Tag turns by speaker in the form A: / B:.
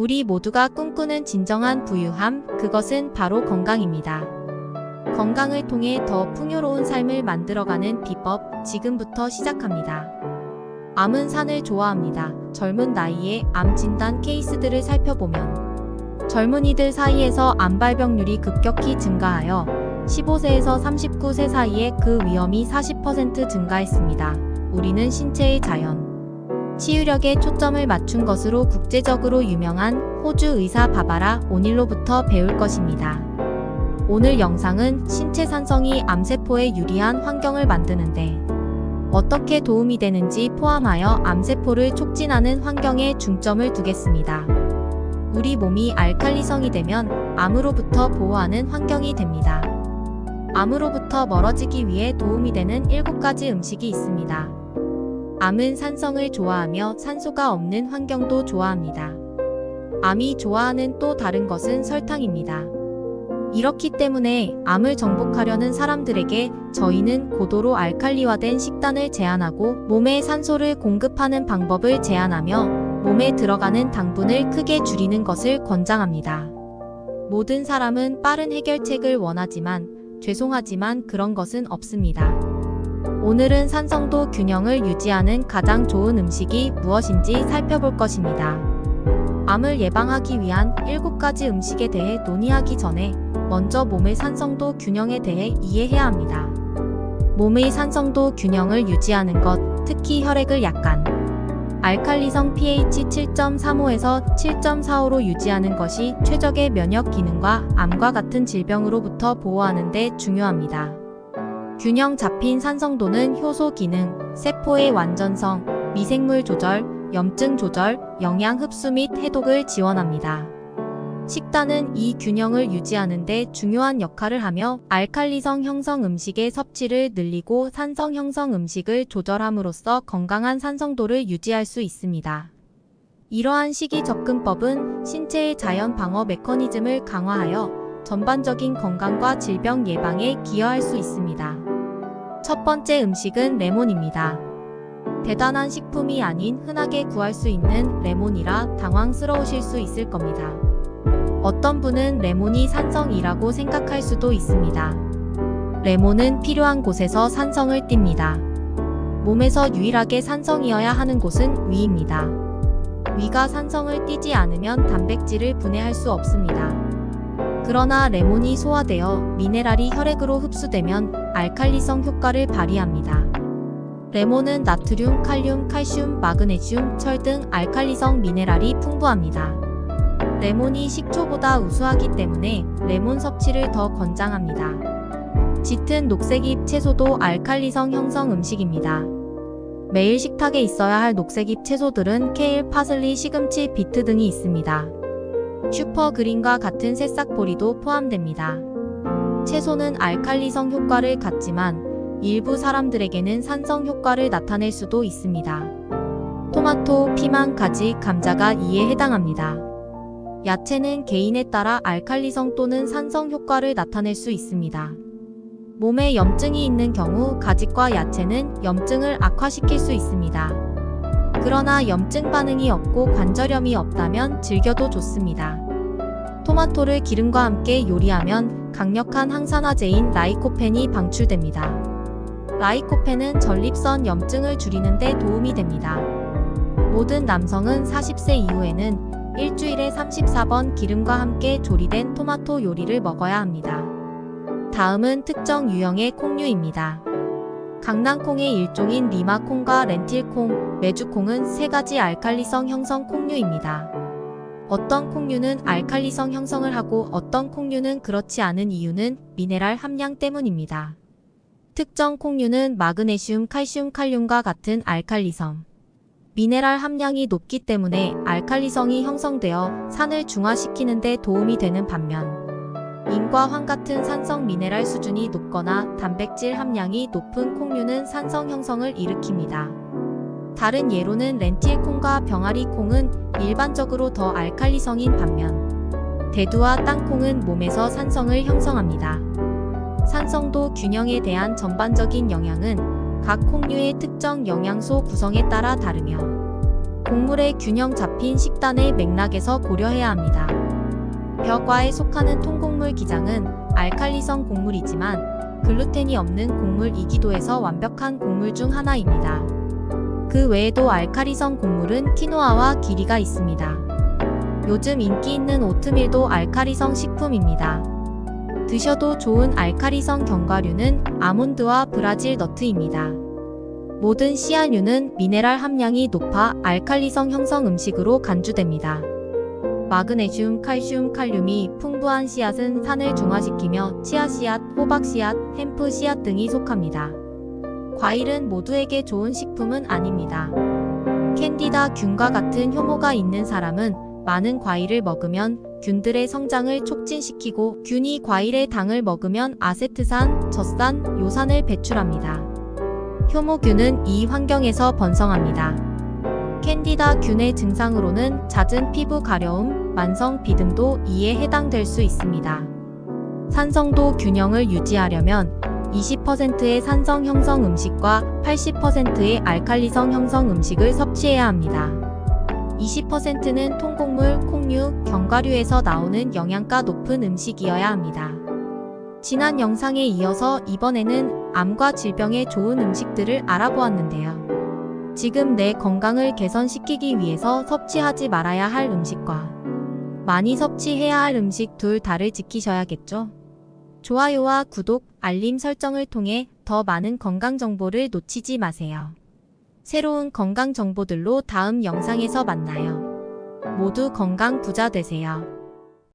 A: 우리 모두가 꿈꾸는 진정한 부유함, 그것은 바로 건강입니다. 건강을 통해 더 풍요로운 삶을 만들어가는 비법, 지금부터 시작합니다. 암은 산을 좋아합니다. 젊은 나이에 암 진단 케이스들을 살펴보면 젊은이들 사이에서 암 발병률이 급격히 증가하여 15세에서 39세 사이에 그 위험이 40% 증가했습니다. 우리는 신체의 자연, 치유력에 초점을 맞춘 것으로 국제적으로 유명한 호주 의사 바바라 오닐로부터 배울 것입니다. 오늘 영상은 신체 산성이 암세포에 유리한 환경을 만드는데 어떻게 도움이 되는지 포함하여 암세포를 촉진하는 환경에 중점을 두겠습니다. 우리 몸이 알칼리성이 되면 암으로부터 보호하는 환경이 됩니다. 암으로부터 멀어지기 위해 도움이 되는 7가지 음식이 있습니다. 암은 산성을 좋아하며 산소가 없는 환경도 좋아합니다. 암이 좋아하는 또 다른 것은 설탕입니다. 이렇기 때문에 암을 정복하려는 사람들에게 저희는 고도로 알칼리화된 식단을 제안하고 몸에 산소를 공급하는 방법을 제안하며 몸에 들어가는 당분을 크게 줄이는 것을 권장합니다. 모든 사람은 빠른 해결책을 원하지만 죄송하지만 그런 것은 없습니다. 오늘은 산성도 균형을 유지하는 가장 좋은 음식이 무엇인지 살펴볼 것입니다. 암을 예방하기 위한 7가지 음식에 대해 논의하기 전에 먼저 몸의 산성도 균형에 대해 이해해야 합니다. 몸의 산성도 균형을 유지하는 것, 특히 혈액을 약간 알칼리성 pH 7.35에서 7.45로 유지하는 것이 최적의 면역 기능과 암과 같은 질병으로부터 보호하는 데 중요합니다. 균형 잡힌 산성도는 효소 기능, 세포의 완전성, 미생물 조절, 염증 조절, 영양 흡수 및 해독을 지원합니다. 식단은 이 균형을 유지하는 데 중요한 역할을 하며 알칼리성 형성 음식의 섭취를 늘리고 산성 형성 음식을 조절함으로써 건강한 산성도를 유지할 수 있습니다. 이러한 식이 접근법은 신체의 자연 방어 메커니즘을 강화하여 전반적인 건강과 질병 예방에 기여할 수 있습니다. 첫 번째 음식은 레몬입니다. 대단한 식품이 아닌 흔하게 구할 수 있는 레몬이라 당황스러우실 수 있을 겁니다. 어떤 분은 레몬이 산성이라고 생각할 수도 있습니다. 레몬은 필요한 곳에서 산성을 띱니다. 몸에서 유일하게 산성이어야 하는 곳은 위입니다. 위가 산성을 띠지 않으면 단백질을 분해할 수 없습니다. 그러나 레몬이 소화되어 미네랄이 혈액으로 흡수되면 알칼리성 효과를 발휘합니다. 레몬은 나트륨, 칼륨, 칼슘, 마그네슘, 철 등 알칼리성 미네랄이 풍부합니다. 레몬이 식초보다 우수하기 때문에 레몬 섭취를 더 권장합니다. 짙은 녹색잎 채소도 알칼리성 형성 음식입니다. 매일 식탁에 있어야 할 녹색잎 채소들은 케일, 파슬리, 시금치, 비트 등이 있습니다. 슈퍼그린과 같은 새싹보리도 포함됩니다. 채소는 알칼리성 효과를 갖지만 일부 사람들에게는 산성 효과를 나타낼 수도 있습니다. 토마토, 피망, 가지, 감자가 이에 해당합니다. 야채는 개인에 따라 알칼리성 또는 산성 효과를 나타낼 수 있습니다. 몸에 염증이 있는 경우 가지과 야채는 염증을 악화시킬 수 있습니다. 그러나 염증 반응이 없고 관절염이 없다면 즐겨도 좋습니다. 토마토를 기름과 함께 요리하면 강력한 항산화제인 라이코펜이 방출됩니다. 라이코펜은 전립선 염증을 줄이는 데 도움이 됩니다. 모든 남성은 40세 이후에는 일주일에 34번 기름과 함께 조리된 토마토 요리를 먹어야 합니다. 다음은 특정 유형의 콩류입니다. 강낭콩의 일종인 리마콩과 렌틸콩, 메주콩은 3가지 알칼리성 형성 콩류입니다. 어떤 콩류는 알칼리성 형성을 하고 어떤 콩류는 그렇지 않은 이유는 미네랄 함량 때문입니다. 특정 콩류는 마그네슘, 칼슘, 칼륨과 같은 알칼리성, 미네랄 함량이 높기 때문에 알칼리성이 형성되어 산을 중화시키는 데 도움이 되는 반면 인과 황 같은 산성 미네랄 수준이 높거나 단백질 함량이 높은 콩류는 산성 형성을 일으킵니다. 다른 예로는 렌틸콩과 병아리콩은 일반적으로 더 알칼리성인 반면 대두와 땅콩은 몸에서 산성을 형성합니다. 산성도 균형에 대한 전반적인 영향은 각 콩류의 특정 영양소 구성에 따라 다르며 곡물의 균형 잡힌 식단의 맥락에서 고려해야 합니다. 벼과에 속하는 통곡물 기장은 알칼리성 곡물이지만 글루텐이 없는 곡물이기도 해서 완벽한 곡물 중 하나입니다. 그 외에도 알칼리성 곡물은 키노아와 기리가 있습니다. 요즘 인기 있는 오트밀도 알칼리성 식품입니다. 드셔도 좋은 알칼리성 견과류는 아몬드와 브라질 너트입니다. 모든 씨앗류는 미네랄 함량이 높아 알칼리성 형성 음식으로 간주됩니다. 마그네슘, 칼슘, 칼륨이 풍부한 씨앗은 산을 중화시키며 치아씨앗, 호박씨앗, 햄프 씨앗 등이 속합니다. 과일은 모두에게 좋은 식품은 아닙니다. 캔디다 균과 같은 효모가 있는 사람은 많은 과일을 먹으면 균들의 성장을 촉진시키고 균이 과일의 당을 먹으면 아세트산, 젖산, 요산을 배출합니다. 효모균은 이 환경에서 번성합니다. 캔디다 균의 증상으로는 잦은 피부 가려움, 만성 비등도 이에 해당될 수 있습니다. 산성도 균형을 유지하려면 20%의 산성 형성 음식과 80%의 알칼리성 형성 음식을 섭취해야 합니다. 20%는 통곡물, 콩류, 견과류에서 나오는 영양가 높은 음식이어야 합니다. 지난 영상에 이어서 이번에는 암과 질병에 좋은 음식들을 알아보았는데요. 지금 내 건강을 개선시키기 위해서 섭취하지 말아야 할 음식과 많이 섭취해야 할 음식 둘 다를 지키셔야겠죠. 좋아요와 구독, 알림 설정을 통해 더 많은 건강 정보를 놓치지 마세요. 새로운 건강 정보들로 다음 영상에서 만나요. 모두 건강 부자 되세요.